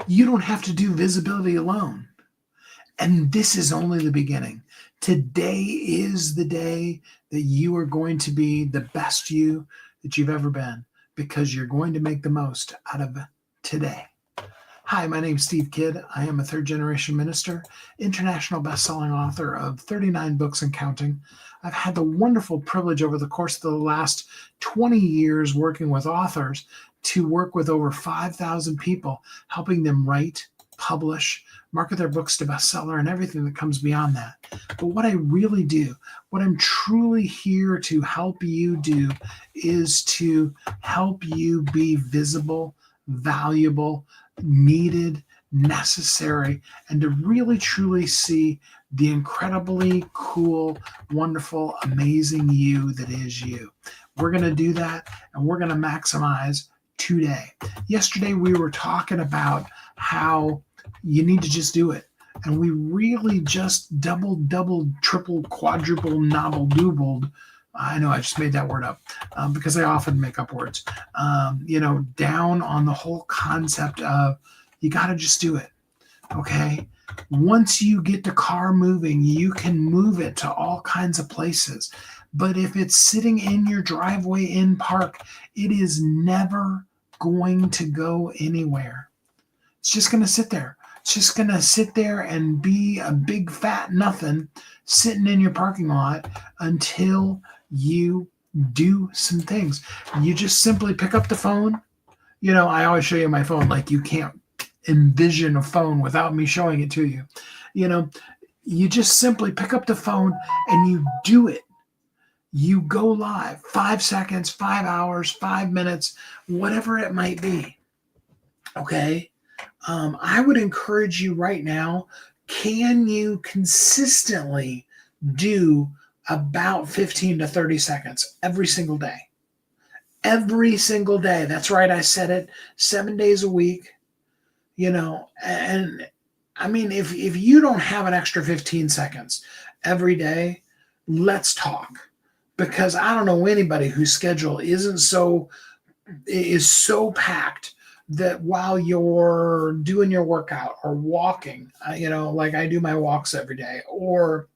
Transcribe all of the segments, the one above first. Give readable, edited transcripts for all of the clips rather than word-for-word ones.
You don't have to do visibility alone. And this is only the beginning. Today is the day that you are going to be the best you that you've ever been, because you're going to make the most out of today. Hi, my name's Steve Kidd. I am a third generation minister, international best-selling author of 39 books and counting. I've had the wonderful privilege over the course of the last 20 years working with authors to work with over 5,000 people, helping them write, publish, market their books to bestseller, and everything that comes beyond that. But what I really do, what I'm truly here to help you do, is to help you be visible, valuable, needed, necessary, and to really truly see the incredibly cool, wonderful, amazing you that is you. We're going to do that, and we're going to maximize today. Yesterday, we were talking about how you need to just do it. And we really just double, triple, quadruple, nobble, doubled. I know I just made that word up because I often make up words, down on the whole concept of you got to just do it. Okay. Once you get the car moving, you can move it to all kinds of places. But if it's sitting in your driveway in park, it is never going to go anywhere. It's just going to sit there. It's just going to sit there and be a big fat nothing sitting in your parking lot until you do some things. You just simply pick up the phone. I always show you my phone, like you can't envision a phone without me showing it to you. You just simply pick up the phone and you do it. You go live, 5 seconds, 5 hours, 5 minutes, whatever it might be. Okay. I would encourage you right now, can you consistently do about 15 to 30 seconds every single day? Every single day. That's right. I said it 7 days a week, and I mean, if you don't have an extra 15 seconds every day, let's talk, because I don't know anybody whose schedule is so packed that while you're doing your workout or walking, like I do my walks every day, or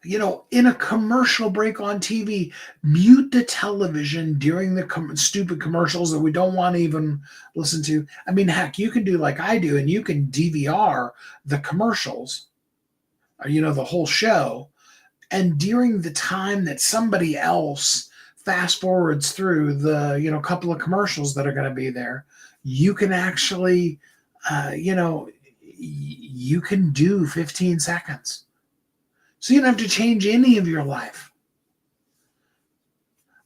in a commercial break on TV, mute the television during the stupid commercials that we don't want to even listen to. I mean, heck, you can do like I do, and you can DVR the commercials, or, the whole show. And during the time that somebody else fast forwards through the, couple of commercials that are going to be there, you can actually, you can do 15 seconds. So you don't have to change any of your life.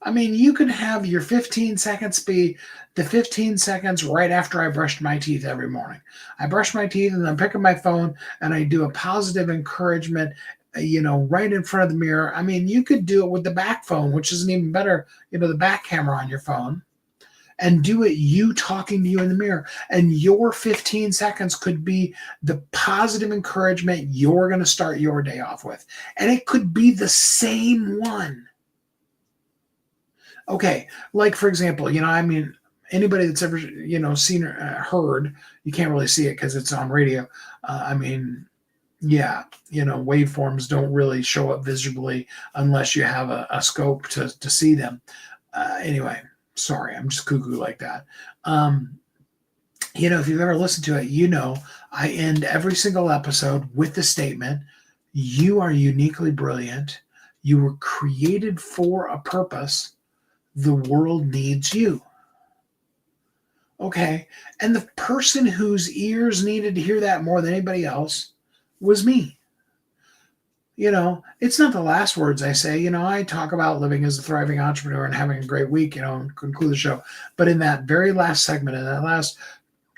I mean, you can have your 15 seconds be the 15 seconds right after I brushed my teeth every morning. I brush my teeth and then pick up my phone and I do a positive encouragement, right in front of the mirror. I mean, you could do it with the back phone, which isn't even better, the back camera on your phone, and do it you talking to you in the mirror. And your 15 seconds could be the positive encouragement you're going to start your day off with. And it could be the same one. Okay, like for example, anybody that's ever, seen or heard, you can't really see it because it's on radio. Waveforms don't really show up visibly unless you have a scope to see them. Anyway, sorry, I'm just cuckoo like that. If you've ever listened to it, I end every single episode with the statement, you are uniquely brilliant. You were created for a purpose. The world needs you. Okay. And the person whose ears needed to hear that more than anybody else was me. It's not the last words I say. I talk about living as a thriving entrepreneur and having a great week, and conclude the show. But in that very last segment, in that last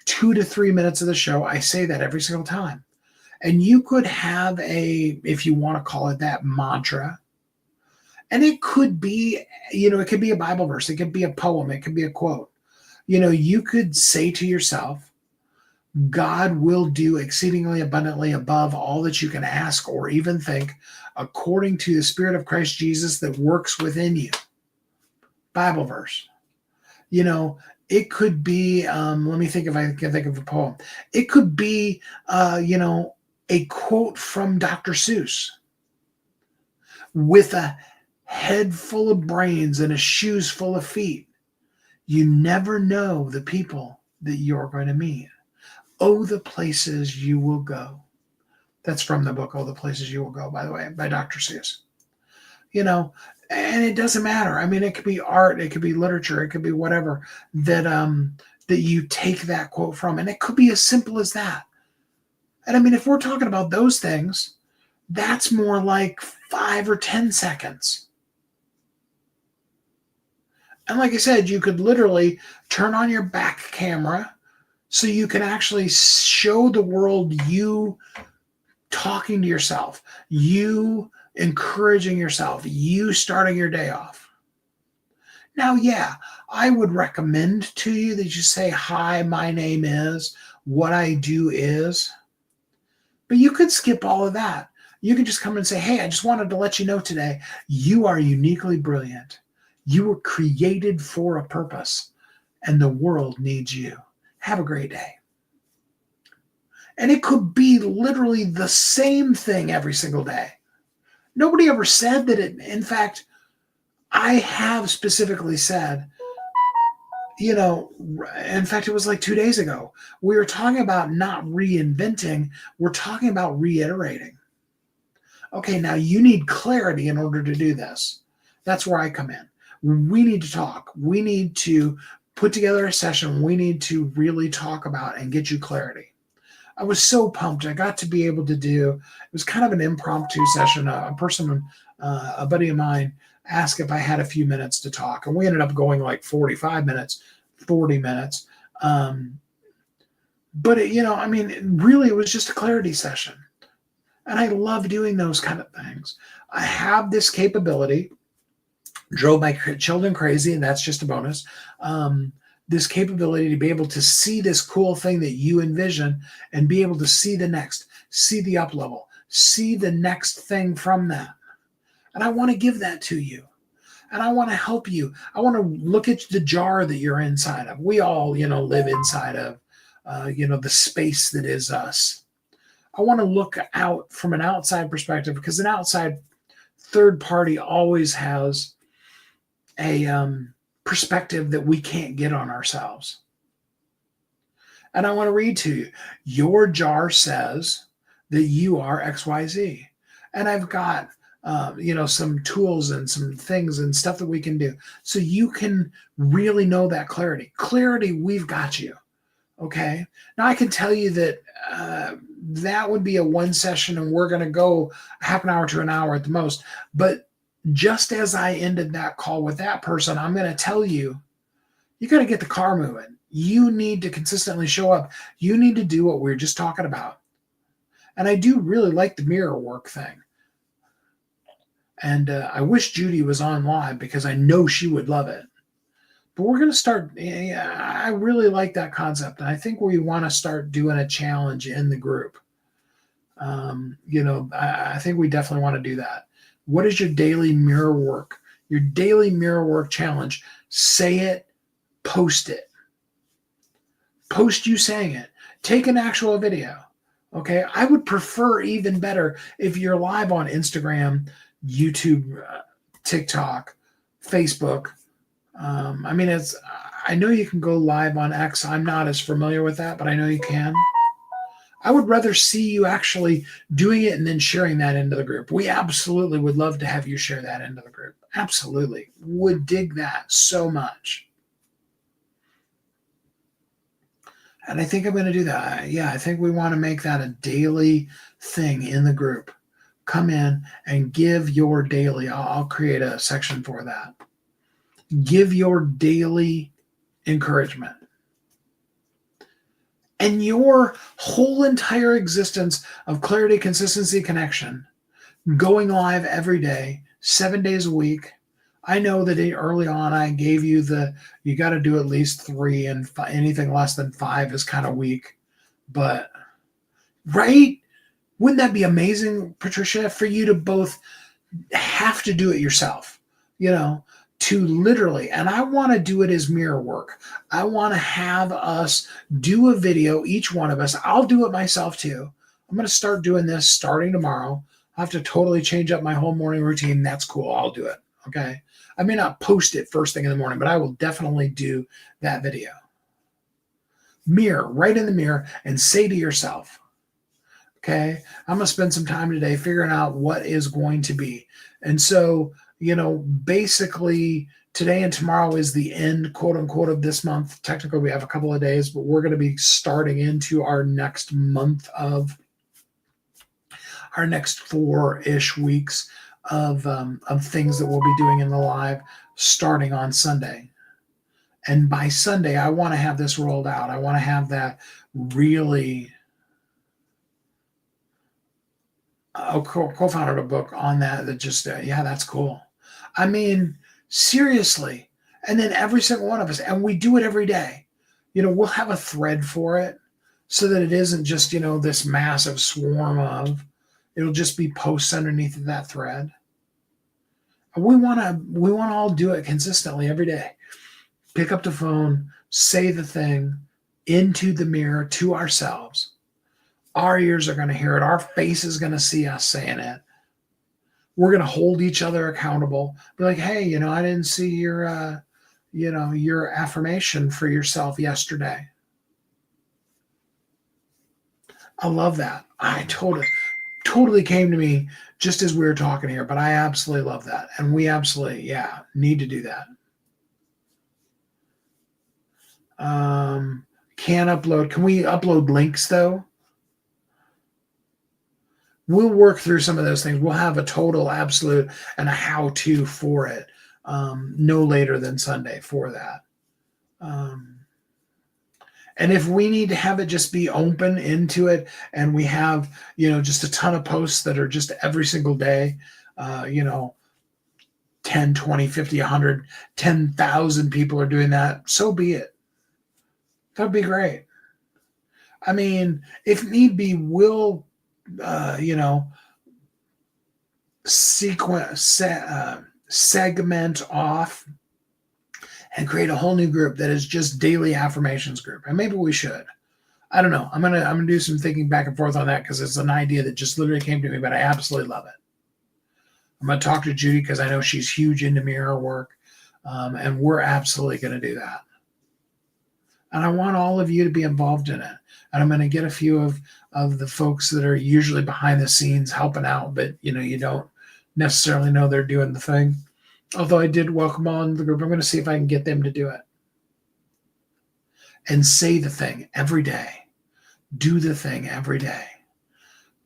2 to 3 minutes of the show, I say that every single time. And you could have if you want to call it that, mantra. And it could be, it could be a Bible verse. It could be a poem. It could be a quote. You could say to yourself, God will do exceedingly abundantly above all that you can ask or even think, according to the Spirit of Christ Jesus that works within you. Bible verse. It could be, let me think if I can think of a poem. It could be, a quote from Dr. Seuss with a head full of brains and a shoes full of feet. You never know the people that you're going to meet. Oh, the places you will go. That's from the book, Oh, the Places You Will Go, by the way, by Dr. Seuss. You know, and it doesn't matter. I mean, it could be art, it could be literature, it could be whatever that you take that quote from. And it could be as simple as that. And I mean, if we're talking about those things, that's more like 5 or 10 seconds. And like I said, you could literally turn on your back camera so you can actually show the world you talking to yourself, you encouraging yourself, you starting your day off. Now, yeah, I would recommend to you that you say, hi, my name is, what I do is, but you could skip all of that. You could just come and say, hey, I just wanted to let you know today, you are uniquely brilliant. You were created for a purpose, and the world needs you. Have a great day. And it could be literally the same thing every single day. Nobody ever said that it, in fact, I have specifically said, in fact, it was like 2 days ago. We were talking about not reinventing. We're talking about reiterating. Okay, now you need clarity in order to do this. That's where I come in. We need to talk. We need to put together a session. We need to really talk about and get you clarity. I was so pumped. I got to be able to do, it was kind of an impromptu session. A buddy of mine asked if I had a few minutes to talk, and we ended up going like 45 minutes, 40 minutes. But really it was just a clarity session. And I love doing those kind of things. I have this capability, drove my children crazy, and that's just a bonus. This capability to be able to see this cool thing that you envision and be able to see the up level, see the next thing from that. And I want to give that to you. And I want to help you. I want to look at the jar that you're inside of. We all, live inside of, the space that is us. I want to look out from an outside perspective, because an outside third party always has a perspective that we can't get on ourselves. And I want to read to you. Your jar says that you are XYZ. And I've got, some tools and some things and stuff that we can do so you can really know that clarity. Clarity, we've got you. Okay. Now I can tell you that that would be a one session, and we're going to go half an hour to an hour at the most. But just as I ended that call with that person, I'm going to tell you, you got to get the car moving. You need to consistently show up. You need to do what we were just talking about. And I do really like the mirror work thing. And I wish Judy was on live, because I know she would love it. But we're going to start. I really like that concept. And I think we want to start doing a challenge in the group. I think we definitely want to do that. What is your daily mirror work? Your daily mirror work challenge. Say it, post it. Post you saying it. Take an actual video. Okay. I would prefer even better if you're live on Instagram, YouTube, TikTok, Facebook. I know you can go live on X. I'm not as familiar with that, but I know you can. I would rather see you actually doing it and then sharing that into the group. We absolutely would love to have you share that into the group. Absolutely. Would dig that so much. And I think I'm going to do that. Yeah, I think we want to make that a daily thing in the group. Come in and give your daily. I'll create a section for that. Give your daily encouragement. And your whole entire existence of clarity, consistency, connection, going live every day, 7 days a week. I know that early on I gave you you got to do at least 3, and anything less than 5 is kind of weak. But, right? Wouldn't that be amazing, Patricia, for you to both have to do it yourself? to literally, and I want to do it as mirror work. I want to have us do a video, each one of us. I'll do it myself too. I'm going to start doing this starting tomorrow. I have to totally change up my whole morning routine. That's cool. I'll do it. Okay. I may not post it first thing in the morning, but I will definitely do that video. Mirror, right in the mirror, and say to yourself, okay, I'm going to spend some time today figuring out what is going to be. And so, basically today and tomorrow is the end, quote unquote, of this month. Technically, we have a couple of days, but we're going to be starting into our next month of our next 4-ish weeks of things that we'll be doing in the live starting on Sunday. And by Sunday, I want to have this rolled out. I want to have that really co-founded a book on that just, yeah, that's cool. I mean, seriously. And then every single one of us, and we do it every day. We'll have a thread for it so that it isn't just, this massive swarm of, it'll just be posts underneath of that thread. We want to all do it consistently every day. Pick up the phone, say the thing into the mirror to ourselves. Our ears are going to hear it. Our face is going to see us saying it. We're going to hold each other accountable. Be like, hey, I didn't see your affirmation for yourself yesterday. I love that. I totally came to me just as we were talking here, but I absolutely love that. And we absolutely, need to do that. Can we upload links though? We'll work through some of those things. We'll have a total, absolute, and a how-to for it no later than Sunday for that. And if we need to have it just be open into it, and we have, just a ton of posts that are just every single day, 10, 20, 50, 100, 10,000 people are doing that, so be it. That'd be great. I mean, if need be, we'll segment off and create a whole new group that is just daily affirmations group. And maybe we should. I don't know. I'm gonna do some thinking back and forth on that because it's an idea that just literally came to me, but I absolutely love it. I'm gonna talk to Judy because I know she's huge into mirror work, and we're absolutely gonna do that. And I want all of you to be involved in it. And I'm going to get a few of the folks that are usually behind the scenes helping out, but you don't necessarily know they're doing the thing. Although I did welcome on the group. I'm going to see if I can get them to do it. And say the thing every day. Do the thing every day.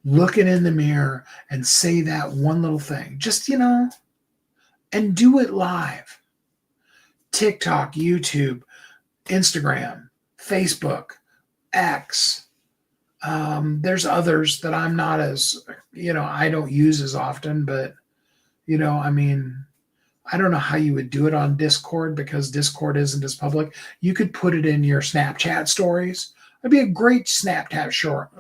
Look it in the mirror and say that one little thing. Just, and do it live. TikTok, YouTube, Instagram, Facebook, X. There's others that I'm not as, I don't use as often, but, I don't know how you would do it on Discord because Discord isn't as public. You could put it in your Snapchat stories. It'd be a great Snapchat short.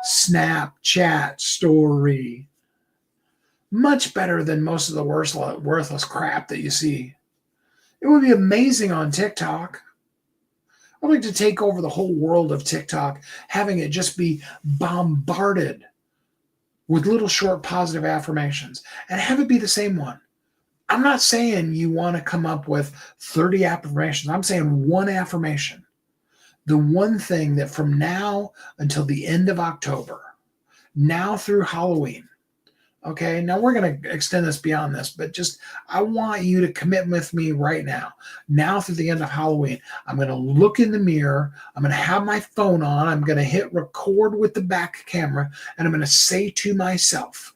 Snapchat story. Much better than most of the worthless crap that you see. It would be amazing on TikTok. I'd like to take over the whole world of TikTok, having it just be bombarded with little short positive affirmations and have it be the same one. I'm not saying you want to come up with 30 affirmations. I'm saying one affirmation. The one thing that from now until the end of October, now through Halloween, okay, now we're going to extend this beyond this, but just I want you to commit with me right now. Now through the end of Halloween, I'm going to look in the mirror. I'm going to have my phone on. I'm going to hit record with the back camera, and I'm going to say to myself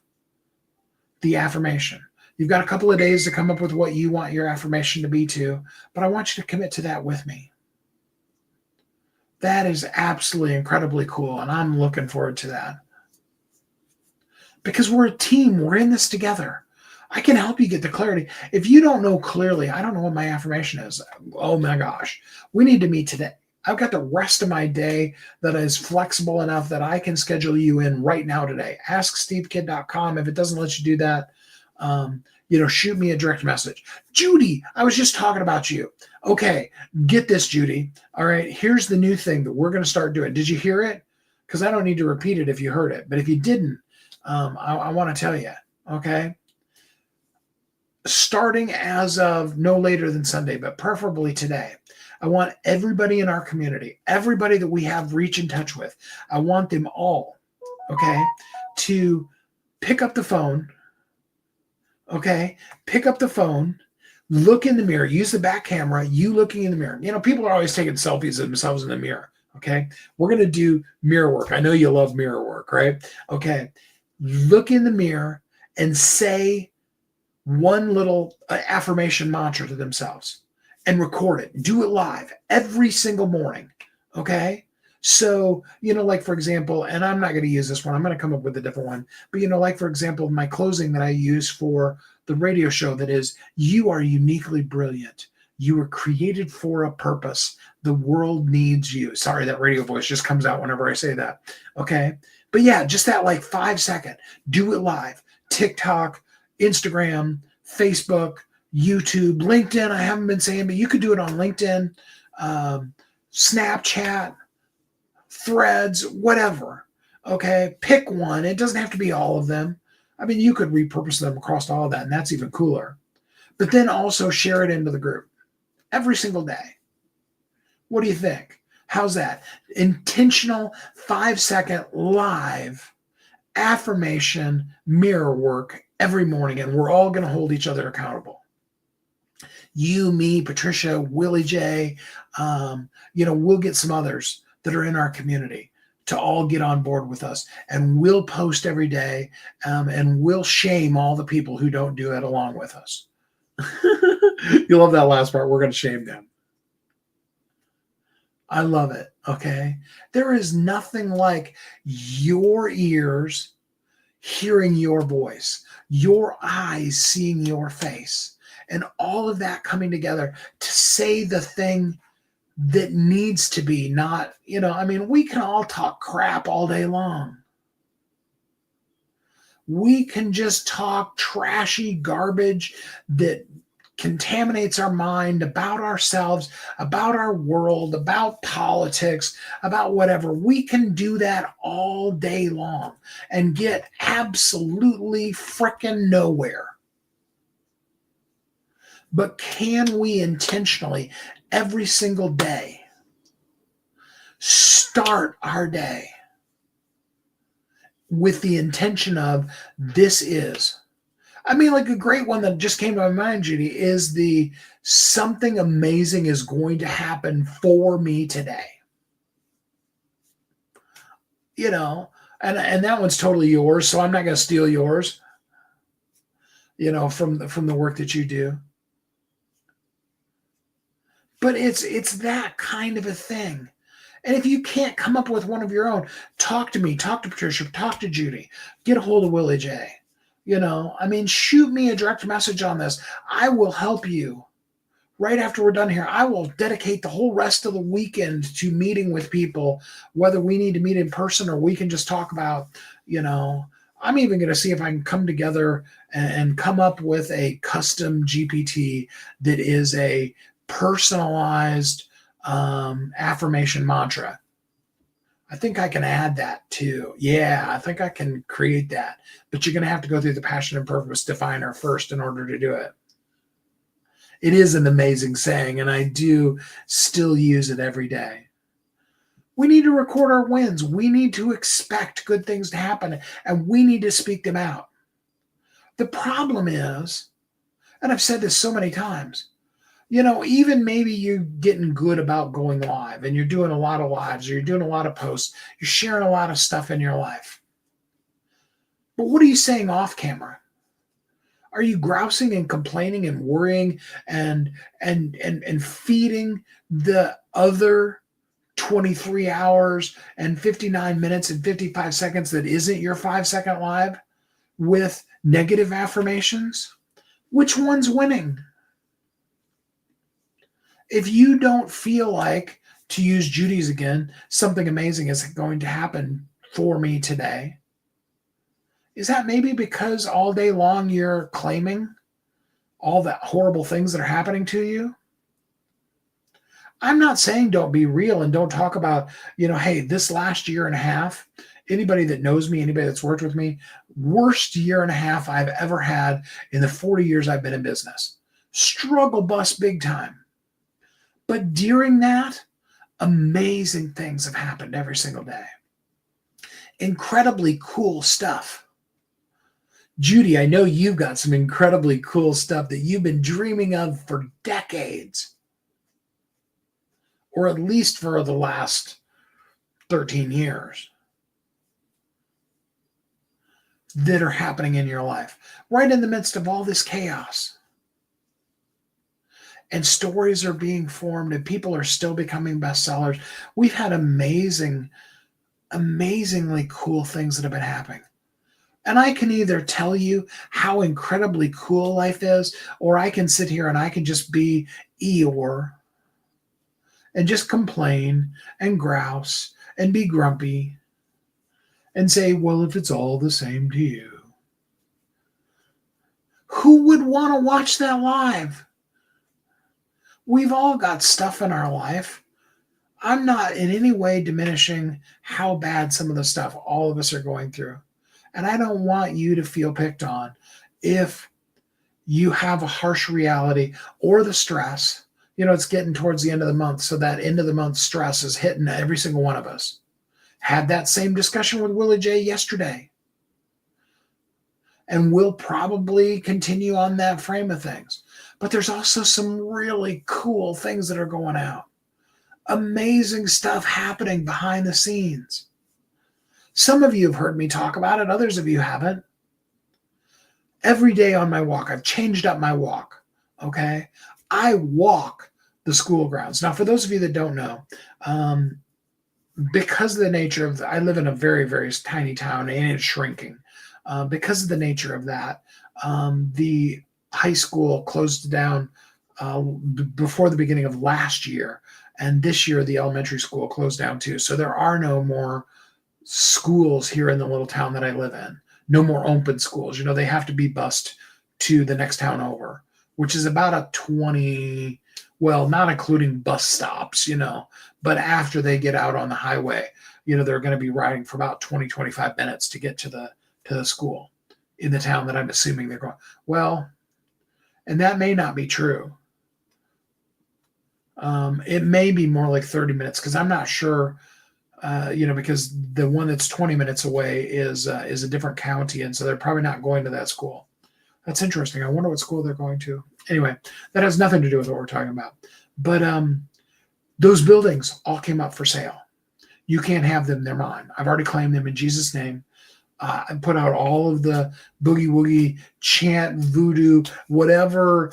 the affirmation. You've got a couple of days to come up with what you want your affirmation to be to, but I want you to commit to that with me. That is absolutely incredibly cool, and I'm looking forward to that. Because we're a team. We're in this together. I can help you get the clarity. If you don't know clearly, I don't know what my affirmation is. Oh my gosh. We need to meet today. I've got the rest of my day that is flexible enough that I can schedule you in right now today. AskSteveKid.com. If it doesn't let you do that, Shoot me a direct message. Judy, I was just talking about you. Okay, get this, Judy. All right, here's the new thing that we're going to start doing. Did you hear it? Because I don't need to repeat it if you heard it. But if you didn't, I want to tell you, okay? Starting as of no later than Sunday, but preferably today, I want everybody in our community, everybody that we have reach in touch with, I want them all, okay, to pick up the phone, okay? Pick up the phone, look in the mirror, use the back camera, you looking in the mirror. People are always taking selfies of themselves in the mirror, okay? We're going to do mirror work. I know you love mirror work, right? Okay. Look in the mirror and say one little affirmation mantra to themselves and record it. Do it live every single morning, okay? So, like for example, and I'm not going to use this one. I'm going to come up with a different one. But, like for example, my closing that I use for the radio show that is, you are uniquely brilliant. You were created for a purpose. The world needs you. Sorry, that radio voice just comes out whenever I say that. Okay. But yeah, just that like 5-second, do it live. TikTok, Instagram, Facebook, YouTube, LinkedIn. I haven't been saying, but you could do it on LinkedIn, Snapchat, Threads, whatever. Okay. Pick one. It doesn't have to be all of them. I mean, you could repurpose them across all of that, and that's even cooler. But then also share it into the group every single day. What do you think? How's that? Intentional 5-second live affirmation mirror work every morning, and we're all going to hold each other accountable. You, me, Patricia, Willie J, we'll get some others that are in our community to all get on board with us, and we'll post every day, and we'll shame all the people who don't do it along with us. You love that last part. We're going to shame them. I love it. Okay. There is nothing like your ears hearing your voice, your eyes seeing your face, and all of that coming together to say the thing that needs to be, not, we can all talk crap all day long. We can just talk trashy garbage that contaminates our mind about ourselves, about our world, about politics, about whatever. We can do that all day long and get absolutely frickin' nowhere. But can we intentionally, every single day, start our day with the intention of this is? Like a great one that just came to my mind, Judy, is the something amazing is going to happen for me today. And that one's totally yours, so I'm not going to steal yours, from the work that you do. But it's that kind of a thing. And if you can't come up with one of your own, talk to me, talk to Patricia, talk to Judy, get a hold of Willie J. Shoot me a direct message on this. I will help you. Right after we're done here, I will dedicate the whole rest of the weekend to meeting with people, whether we need to meet in person or we can just talk about, I'm even going to see if I can come together and come up with a custom GPT that is a personalized affirmation mantra. I think I can add that too. Yeah, I think I can create that. But you're going to have to go through the passion and purpose definer first in order to do it. It is an amazing saying, and I do still use it every day. We need to record our wins. We need to expect good things to happen, and we need to speak them out. The problem is, and I've said this so many times, even maybe you're getting good about going live and you're doing a lot of lives or you're doing a lot of posts, you're sharing a lot of stuff in your life. But what are you saying off camera? Are you grousing and complaining and worrying and feeding the other 23 hours and 59 minutes and 55 seconds that isn't your 5-second live with negative affirmations? Which one's winning? If you don't feel like, to use Judy's again, something amazing is going to happen for me today, is that maybe because all day long you're claiming all the horrible things that are happening to you. I'm not saying don't be real and don't talk about, hey, this last year and a half, anybody that knows me, anybody that's worked with me, worst year and a half I've ever had in the 40 years I've been in business. Struggle bus big time. But during that, amazing things have happened every single day. Incredibly cool stuff. Judy, I know you've got some incredibly cool stuff that you've been dreaming of for decades, or at least for the last 13 years, that are happening in your life, right in the midst of all this chaos. And stories are being formed and people are still becoming bestsellers. We've had amazingly cool things that have been happening. And I can either tell you how incredibly cool life is, or I can sit here and I can just be Eeyore and just complain and grouse and be grumpy and say, well, if it's all the same to you. Who would want to watch that live? We've all got stuff in our life. I'm not in any way diminishing how bad some of the stuff all of us are going through. And I don't want you to feel picked on if you have a harsh reality or the stress. It's getting towards the end of the month, so that end of the month stress is hitting every single one of us. Had that same discussion with Willie J yesterday. And we'll probably continue on that frame of things. But there's also some really cool things that are going out. Amazing stuff happening behind the scenes. Some of you have heard me talk about it. Others of you haven't. Every day on my walk, I've changed up my walk. Okay. I walk the school grounds. Now, for those of you that don't know, because of the nature of I live in a very, very tiny town and it's shrinking. Because of the nature of that, the high school closed down before the beginning of last year. And this year, the elementary school closed down too. So there are no more schools here in the little town that I live in. No more open schools. They have to be bused to the next town over, which is about a 20, well, not including bus stops, but after they get out on the highway, they're going to be riding for about 20, 25 minutes to get to the school in the town that I'm assuming they're going. Well, and that may not be true. It may be more like 30 minutes because I'm not sure, because the one that's 20 minutes away is a different county. And so they're probably not going to that school. That's interesting. I wonder what school they're going to. Anyway, that has nothing to do with what we're talking about. But those buildings all came up for sale. You can't have them. They're mine. I've already claimed them in Jesus' name. I put out all of the boogie woogie, chant, voodoo, whatever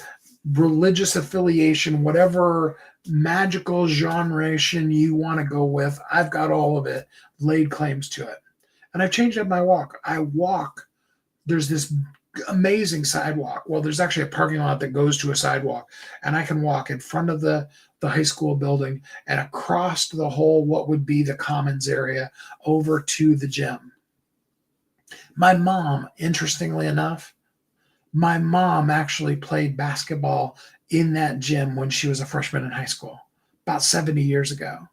religious affiliation, whatever magical generation you want to go with. I've got all of it, laid claims to it. And I've changed up my walk. I walk. There's this amazing sidewalk. Well, there's actually a parking lot that goes to a sidewalk. And I can walk in front of the high school building and across the whole, what would be the commons area, over to the gym. My mom, interestingly enough, my mom actually played basketball in that gym when she was a freshman in high school, about 70 years ago,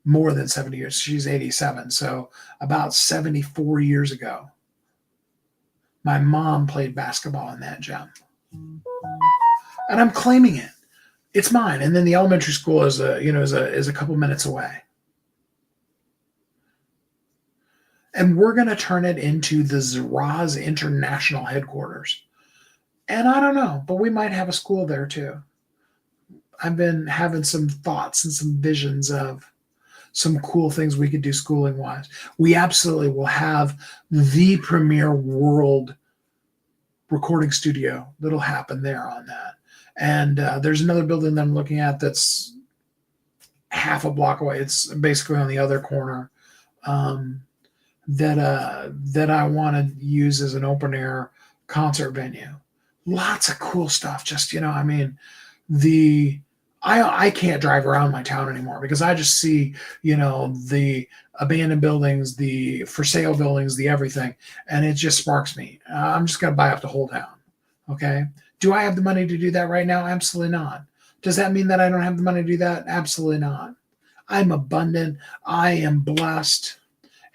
more than 70 years. She's 87. So about 74 years ago, my mom played basketball in that gym. And I'm claiming it. It's mine. And then the elementary school is a couple minutes away. And we're going to turn it into the Zaraz International Headquarters. And I don't know, but we might have a school there too. I've been having some thoughts and some visions of some cool things we could do schooling wise. We absolutely will have the premier world recording studio that'll happen there on that. And there's another building that I'm looking at that's half a block away. It's basically on the other corner. That I want to use as an open air concert venue. Lots of cool stuff. Just, I can't drive around my town anymore because I just see, the abandoned buildings, the for sale buildings, the everything. And it just sparks me. I'm just going to buy up the whole town. Okay. Do I have the money to do that right now? Absolutely not. Does that mean that I don't have the money to do that? Absolutely not. I'm abundant. I am blessed.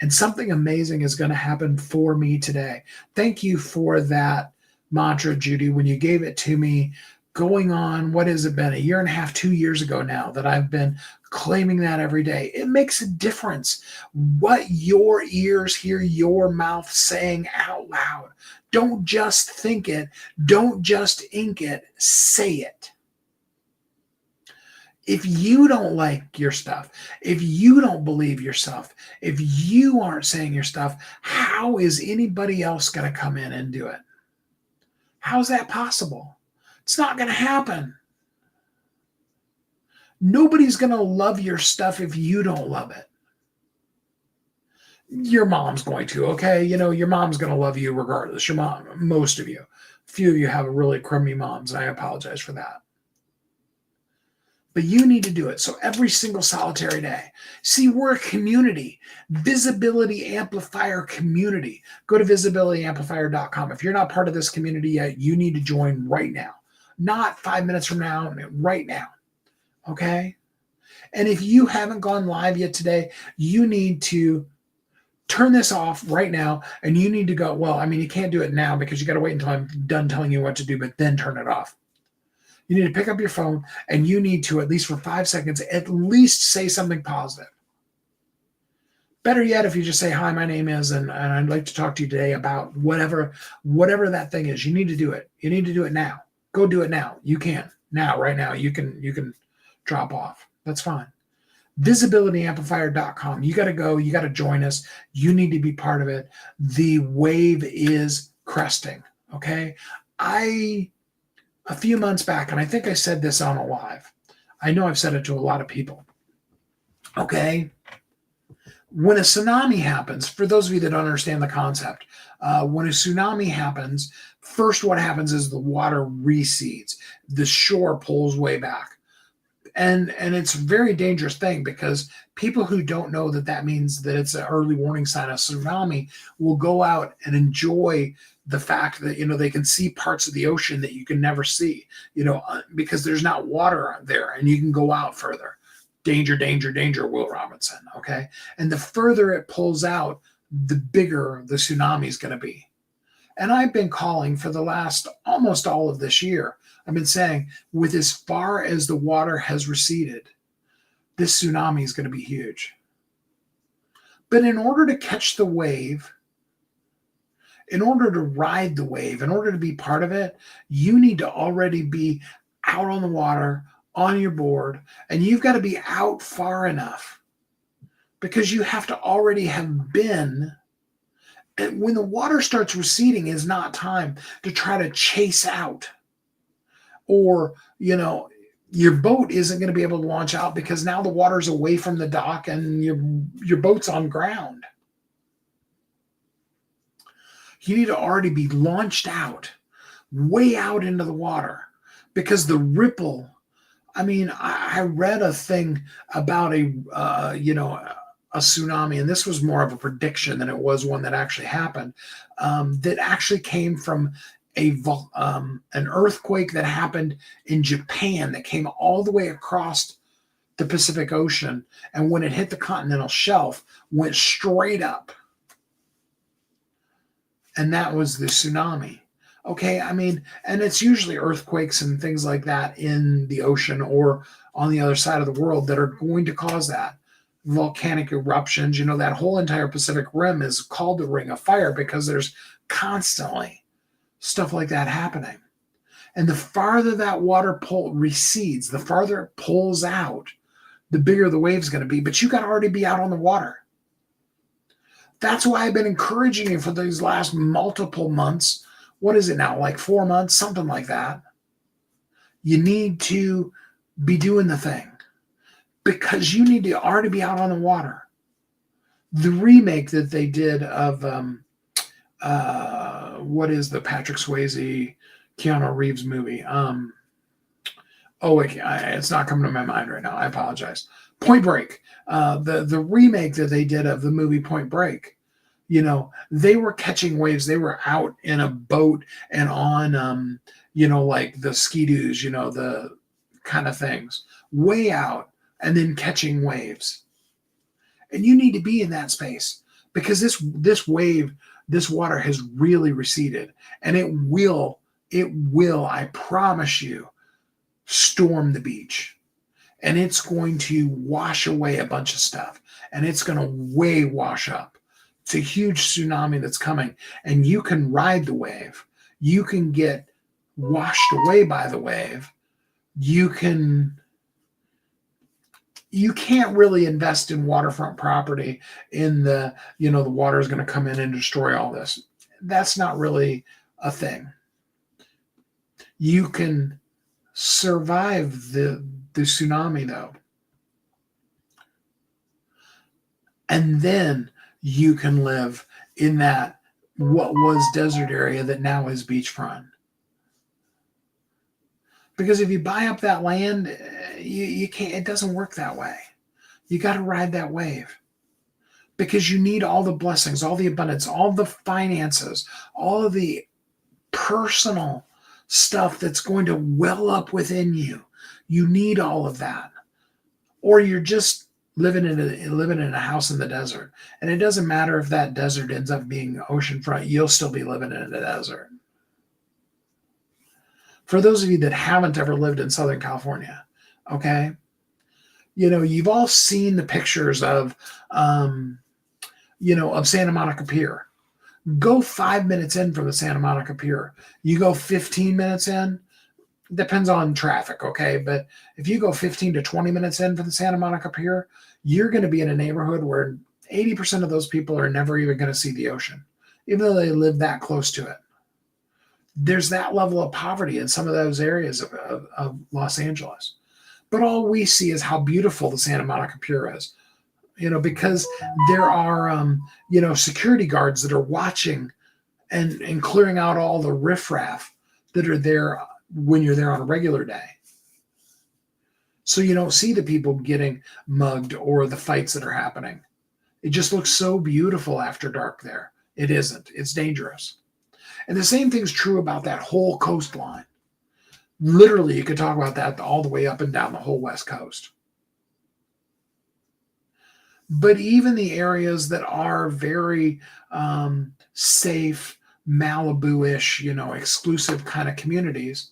And something amazing is going to happen for me today. Thank you for that mantra, Judy, when you gave it to me. Going on, what has it been, a year and a half, 2 years ago now, that I've been claiming that every day. It makes a difference what your ears hear your mouth saying out loud. Don't just think it, don't just ink it, say it. If you don't like your stuff, if you don't believe yourself, if you aren't saying your stuff, how is anybody else going to come in and do it? How's that possible? It's not going to happen. Nobody's going to love your stuff if you don't love it. Your mom's going to, okay? Your mom's going to love you regardless. Your mom, most of you. A few of you have really crummy moms, and I apologize for that. But you need to do it. So every single solitary day. See, we're a community, Visibility Amplifier community. Go to visibilityamplifier.com. If you're not part of this community yet, you need to join right now. Not 5 minutes from now, right now. Okay? And if you haven't gone live yet today, you need to turn this off right now, and you need to go, well, you can't do it now because you got to wait until I'm done telling you what to do, but then turn it off. You need to pick up your phone, and you need to, at least for 5 seconds, at least say something positive. Better yet, if you just say, hi, my name is, and I'd like to talk to you today about whatever that thing is. You need to do it. You need to do it now. Go do it now. You can. Now, right now. You can drop off. That's fine. Visibilityamplifier.com. You got to go. You got to join us. You need to be part of it. The wave is cresting. Okay? A few months back, and I think I said this on a live. I know I've said it to a lot of people. Okay? When a tsunami happens, for those of you that don't understand the concept, when a tsunami happens, first what happens is the water recedes. The shore pulls way back. And it's a very dangerous thing, because people who don't know that means that it's an early warning sign of tsunami will go out and enjoy the fact that, they can see parts of the ocean that you can never see, because there's not water there and you can go out further. Danger, danger, danger, Will Robinson. Okay. And the further it pulls out, the bigger the tsunami is going to be. And I've been calling for the last almost all of this year. I've been saying, with as far as the water has receded, this tsunami is going to be huge. But in order to catch the wave, in order to ride the wave, in order to be part of it, you need to already be out on the water, on your board, and you've got to be out far enough, because you have to already have been. And when the water starts receding, is not time to try to chase out, or, your boat isn't going to be able to launch out because now the water's away from the dock and your boat's on ground. You need to already be launched out, way out into the water, because the ripple. I read a thing about a tsunami, and this was more of a prediction than it was one that actually happened. That actually came from an earthquake that happened in Japan that came all the way across the Pacific Ocean, and when it hit the continental shelf, went straight up. And that was the tsunami. Okay, and it's usually earthquakes and things like that in the ocean or on the other side of the world that are going to cause that. Volcanic eruptions, that whole entire Pacific Rim is called the Ring of Fire because there's constantly stuff like that happening. And the farther that water recedes, the farther it pulls out, the bigger the wave's going to be. But you got to already be out on the water. That's why I've been encouraging you for these last multiple months. What is it now? Like 4 months, something like that. You need to be doing the thing, because you need to already be out on the water. The remake that they did of what is the Patrick Swayze, Keanu Reeves movie? It's not coming to my mind right now. I apologize. Point Break. The remake that they did of the movie Point Break. They were catching waves. They were out in a boat and on like the ski-doos, the kind of things, way out, and then catching waves. And you need to be in that space because this water has really receded, and it will, I promise you, storm the beach. And it's going to wash away a bunch of stuff, and it's going to wash up. It's a huge tsunami that's coming, and you can ride the wave. You can get washed away by the wave. You can't really invest in waterfront property in the water is going to come in and destroy all this. That's not really a thing. You can survive the tsunami, though. And then you can live in that what was desert area that now is beachfront. Because if you buy up that land, you can't, it doesn't work that way. You got to ride that wave. Because you need all the blessings, all the abundance, all the finances, all of the personal stuff that's going to well up within you. You need all of that. Or you're just living in a house in the desert. And it doesn't matter if that desert ends up being oceanfront, you'll still be living in the desert. For those of you that haven't ever lived in Southern California, okay, you've all seen the pictures of Santa Monica Pier. Go 5 minutes in from the Santa Monica Pier. You go 15 minutes in, depends on traffic, okay? But if you go 15 to 20 minutes in for the Santa Monica Pier, you're going to be in a neighborhood where 80% of those people are never even going to see the ocean, even though they live that close to it. There's that level of poverty in some of those areas of Los Angeles. But all we see is how beautiful the Santa Monica Pier is, because there are, security guards that are watching and clearing out all the riffraff that are there when you're there on a regular day. So you don't see the people getting mugged or the fights that are happening. It just looks so beautiful after dark there. It isn't. It's dangerous. And the same thing's true about that whole coastline. Literally, you could talk about that all the way up and down the whole West Coast. But even the areas that are very safe, Malibu-ish, exclusive kind of communities,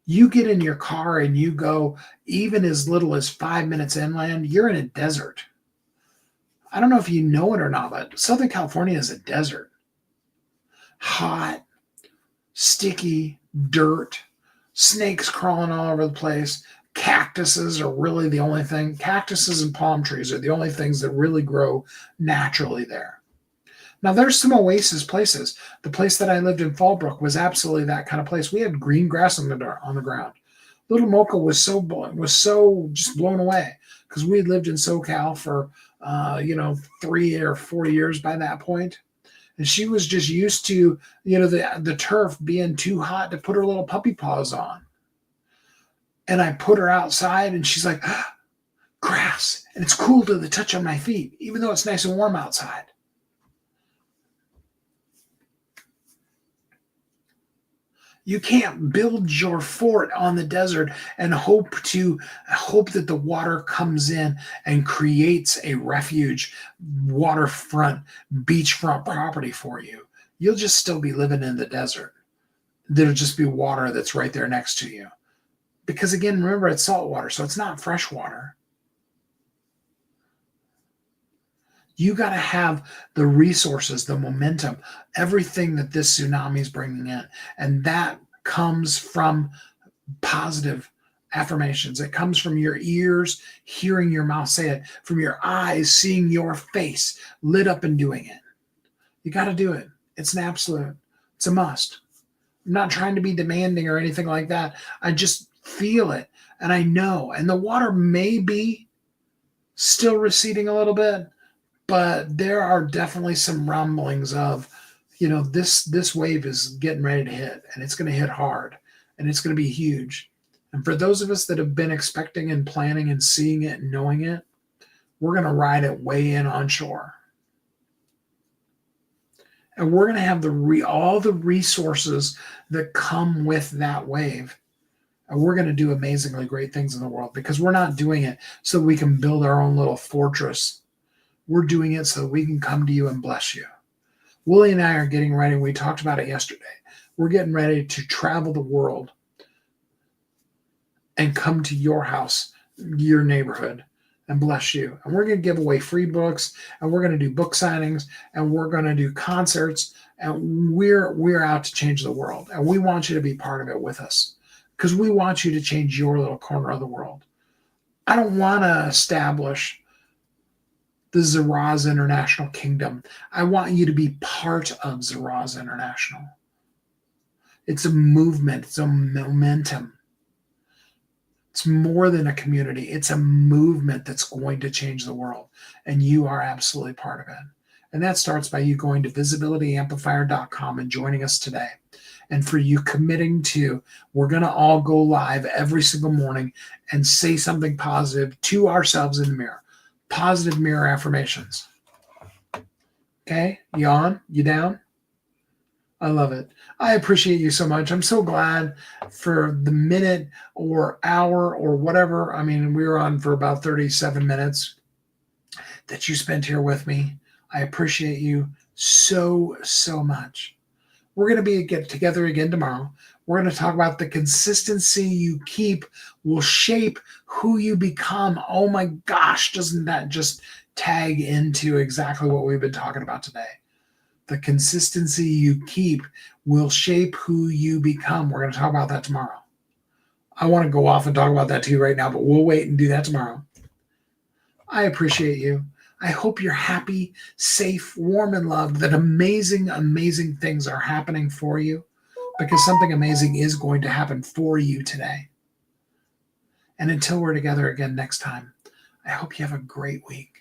you get in your car and you go even as little as 5 minutes inland, you're in a desert. I don't know if you know it or not, but Southern California is a desert. Hot, sticky, dirt, snakes crawling all over the place. Cactuses are really the only thing. Cactuses and palm trees are the only things that really grow naturally there. Now, there's some oasis places. The place that I lived in Fallbrook was absolutely that kind of place. We had green grass on the ground. Little Mocha was so just blown away because we had lived in SoCal for 3 or 4 years by that point. And she was just used to, the turf being too hot to put her little puppy paws on. And I put her outside and she's like, grass. And it's cool to the touch on my feet, even though it's nice and warm outside. You can't build your fort on the desert and hope that the water comes in and creates a refuge, waterfront, beachfront property for you. You'll just still be living in the desert. There'll just be water that's right there next to you. Because again, remember, it's salt water, so it's not fresh water. You got to have the resources, the momentum, everything that this tsunami is bringing in. And that comes from positive affirmations. It comes from your ears, hearing your mouth say it, from your eyes, seeing your face lit up and doing it. You got to do it. It's an absolute. It's a must. I'm not trying to be demanding or anything like that. I just feel it and I know. And the water may be still receding a little bit, but there are definitely some rumblings of, this wave is getting ready to hit, and it's going to hit hard, and it's going to be huge. And for those of us that have been expecting and planning and seeing it and knowing it, we're going to ride it way in onshore. And we're going to have all the resources that come with that wave. And we're going to do amazingly great things in the world, because we're not doing it so we can build our own little fortress. We're doing it so we can come to you and bless you. Willie and I are getting ready. We talked about it yesterday. We're getting ready to travel the world and come to your house, your neighborhood, and bless you. And we're going to give away free books, and we're going to do book signings, and we're going to do concerts, and we're out to change the world. And we want you to be part of it with us, because we want you to change your little corner of the world. I don't want to establish the Zaraz International Kingdom. I want you to be part of Zaraz International. It's a movement. It's a momentum. It's more than a community. It's a movement that's going to change the world. And you are absolutely part of it. And that starts by you going to visibilityamplifier.com and joining us today. And for you committing to, we're going to all go live every single morning and say something positive to ourselves in the mirror. Positive mirror affirmations. Okay? You on? You down? I love it. I appreciate you so much. I'm so glad for the minute or hour or whatever. I mean, we were on for about 37 minutes that you spent here with me. I appreciate you so, so much. We're going to get together again tomorrow. We're going to talk about the consistency you keep will shape who you become. Oh my gosh, doesn't that just tag into exactly what we've been talking about today? The consistency you keep will shape who you become. We're going to talk about that tomorrow. I want to go off and talk about that too right now, but we'll wait and do that tomorrow. I appreciate you. I hope you're happy, safe, warm, and loved, that amazing, amazing things are happening for you, because something amazing is going to happen for you today. And until we're together again next time, I hope you have a great week.